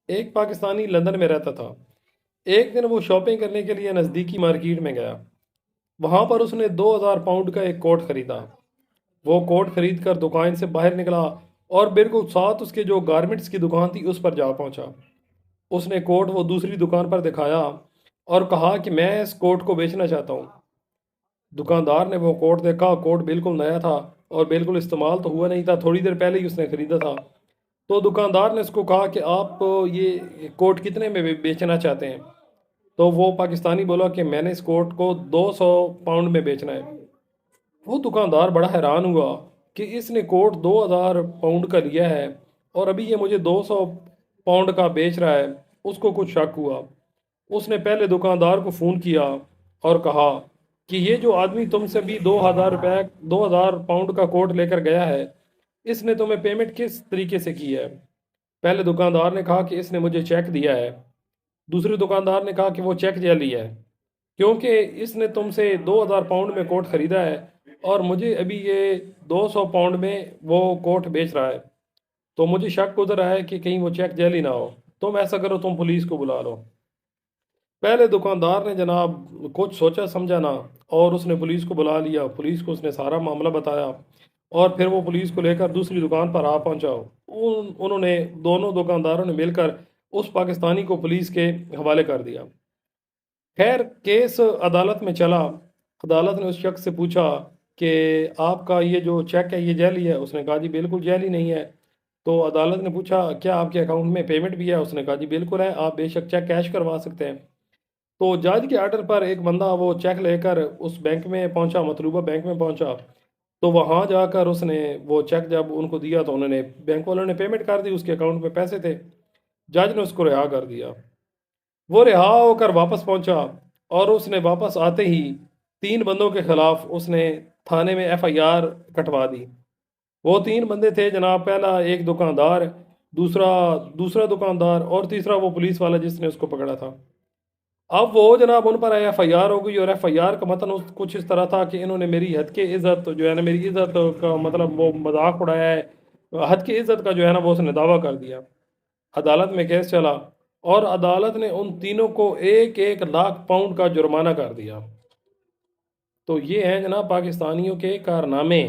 एक पाकिस्तानी लंदन में रहता था। एक दिन वो शॉपिंग करने के लिए नज़दीकी मार्केट में गया। वहाँ पर उसने 2000 पाउंड का एक कोट ख़रीदा। वो कोट ख़रीद कर दुकान से बाहर निकला और बिल्कुल साथ उसके जो गारमेंट्स की दुकान थी उस पर जा पहुँचा। उसने कोट वो दूसरी दुकान पर दिखाया और कहा कि मैं इस कोट को बेचना चाहता हूँ। दुकानदार ने वो कोट देखा, कोट बिल्कुल नया था और बिल्कुल इस्तेमाल तो हुआ नहीं था, थोड़ी देर पहले ही उसने ख़रीदा था। तो दुकानदार ने उसको कहा कि आप ये कोट कितने में बेचना चाहते हैं। तो वो पाकिस्तानी बोला कि मैंने इस कोट को 200 पाउंड में बेचना है। वो दुकानदार बड़ा हैरान हुआ कि इसने कोट 2000 पाउंड का लिया है और अभी ये मुझे 200 पाउंड का बेच रहा है। उसको कुछ शक हुआ। उसने पहले दुकानदार को फ़ोन किया और कहा कि ये जो आदमी तुमसे भी 2000 रुपये 2000 पाउंड का कोट लेकर गया है, इसने तुम्हें पेमेंट किस तरीके से की है। पहले दुकानदार ने कहा कि इसने मुझे चेक दिया है। दूसरे दुकानदार ने कहा कि वो चेक जाली है, क्योंकि इसने तुमसे 2000 पाउंड में कोट ख़रीदा है और मुझे अभी ये 200 पाउंड में वो कोट बेच रहा है। तो मुझे शक गुजर रहा है कि कहीं वो चेक जाली ना हो। तुम ऐसा करो, तुम पुलिस को बुला लो। पहले दुकानदार ने जनाब कुछ सोचा समझा ना और उसने पुलिस को बुला लिया। पुलिस को उसने सारा मामला बताया और फिर वो पुलिस को लेकर दूसरी दुकान पर आ पहुंचा। उन्होंने दोनों दुकानदारों ने मिलकर उस पाकिस्तानी को पुलिस के हवाले कर दिया। खैर, केस अदालत में चला। अदालत ने उस शख्स से पूछा कि आपका ये जो चेक है ये जाली है। उसने कहा जी बिल्कुल जाली नहीं है। तो अदालत ने पूछा क्या आपके अकाउंट में पेमेंट भी है। उसने कहा जी बिल्कुल है, आप बेशक चेक कैश करवा सकते हैं। तो जज के आर्डर पर एक बंदा वो चेक लेकर उस बैंक में पहुंचा, मतलूबा बैंक में पहुंचा। तो वहां जाकर उसने वो चेक जब उनको दिया तो उन्होंने बैंक वालों ने पेमेंट कर दी, उसके अकाउंट में पैसे थे। जज ने उसको रिहा कर दिया। वो रिहा होकर वापस पहुंचा और उसने वापस आते ही 3 बंदों के खिलाफ उसने थाने में एफआईआर कटवा दी। वो 3 बंदे थे जनाब, पहला एक दुकानदार, दूसरा दूसरा दुकानदार और तीसरा वो पुलिस वाला जिसने उसको पकड़ा था। अब वो जनाब उन पर एफआईआर हो गई और एफआईआर का मतलब कुछ इस तरह था कि इन्होंने मेरी हद के इज़्ज़त जो है ना, मेरी इज़्ज़त का मतलब वो मजाक उड़ाया है। हद की इज़्ज़त का जो है ना वो उसने दावा कर दिया। अदालत में केस चला और अदालत ने उन तीनों को 1-1 लाख पाउंड का जुर्माना कर दिया। तो ये हैं जनाब पाकिस्तानियों के कारनामे।